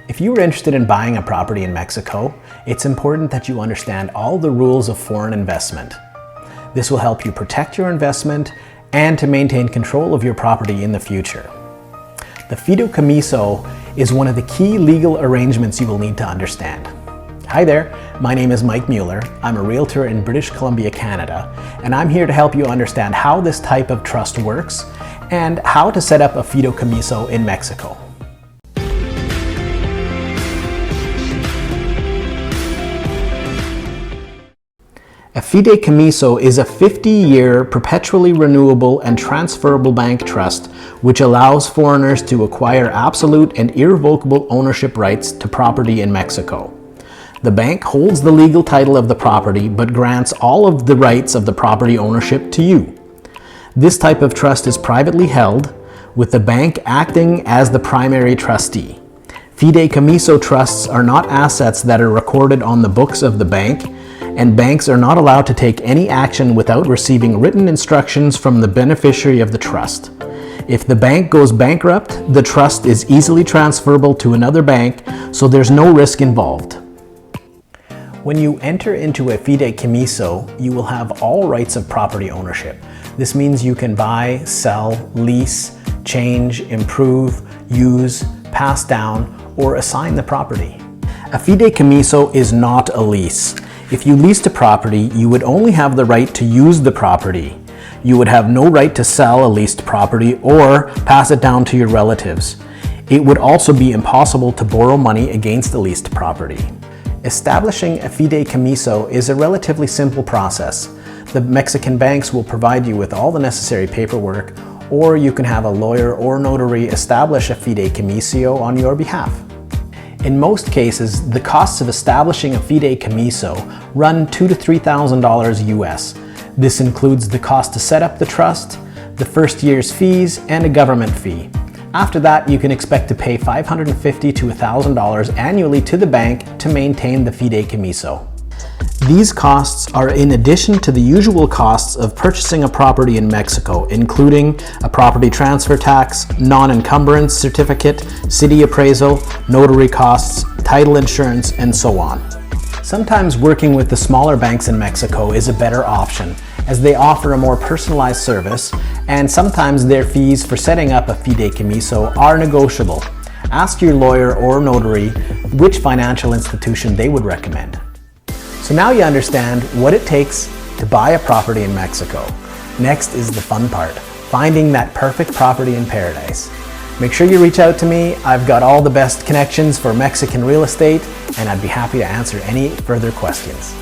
If you are interested in buying a property in Mexico, it's important that you understand all the rules of foreign investment. This will help you protect your investment and to maintain control of your property in the future. The Fideicomiso is one of the key legal arrangements you will need to understand. Hi there, my name is Mike Mueller. I'm a realtor in British Columbia, Canada, and I'm here to help you understand how this type of trust works and how to set up a Fideicomiso in Mexico. A Fideicomiso is a 50-year perpetually renewable and transferable bank trust which allows foreigners to acquire absolute and irrevocable ownership rights to property in Mexico. The bank holds the legal title of the property but grants all of the rights of the property ownership to you. This type of trust is privately held, with the bank acting as the primary trustee. Fideicomiso trusts are not assets that are recorded on the books of the bank, and banks are not allowed to take any action without receiving written instructions from the beneficiary of the trust. If the bank goes bankrupt, the trust is easily transferable to another bank, so there's no risk involved. When you enter into a Fideicomiso, you will have all rights of property ownership. This means you can buy, sell, lease, change, improve, use, pass down, or assign the property. A Fideicomiso is not a lease. If you leased a property, you would only have the right to use the property. You would have no right to sell a leased property or pass it down to your relatives. It would also be impossible to borrow money against the leased property. Establishing a Fideicomiso is a relatively simple process. The Mexican banks will provide you with all the necessary paperwork, or you can have a lawyer or notary establish a Fideicomiso on your behalf. In most cases, the costs of establishing a Fideicomiso run $2,000 to $3,000 US. This includes the cost to set up the trust, the first year's fees, and a government fee. After that, you can expect to pay $550 to $1,000 annually to the bank to maintain the Fideicomiso. These costs are in addition to the usual costs of purchasing a property in Mexico, including a property transfer tax, non-encumbrance certificate, city appraisal, notary costs, title insurance, and so on. Sometimes working with the smaller banks in Mexico is a better option, as they offer a more personalized service, and sometimes their fees for setting up a Fideicomiso are negotiable. Ask your lawyer or notary which financial institution they would recommend. So now you understand what it takes to buy a property in Mexico. Next is the fun part, finding that perfect property in paradise. Make sure you reach out to me. I've got all the best connections for Mexican real estate, and I'd be happy to answer any further questions.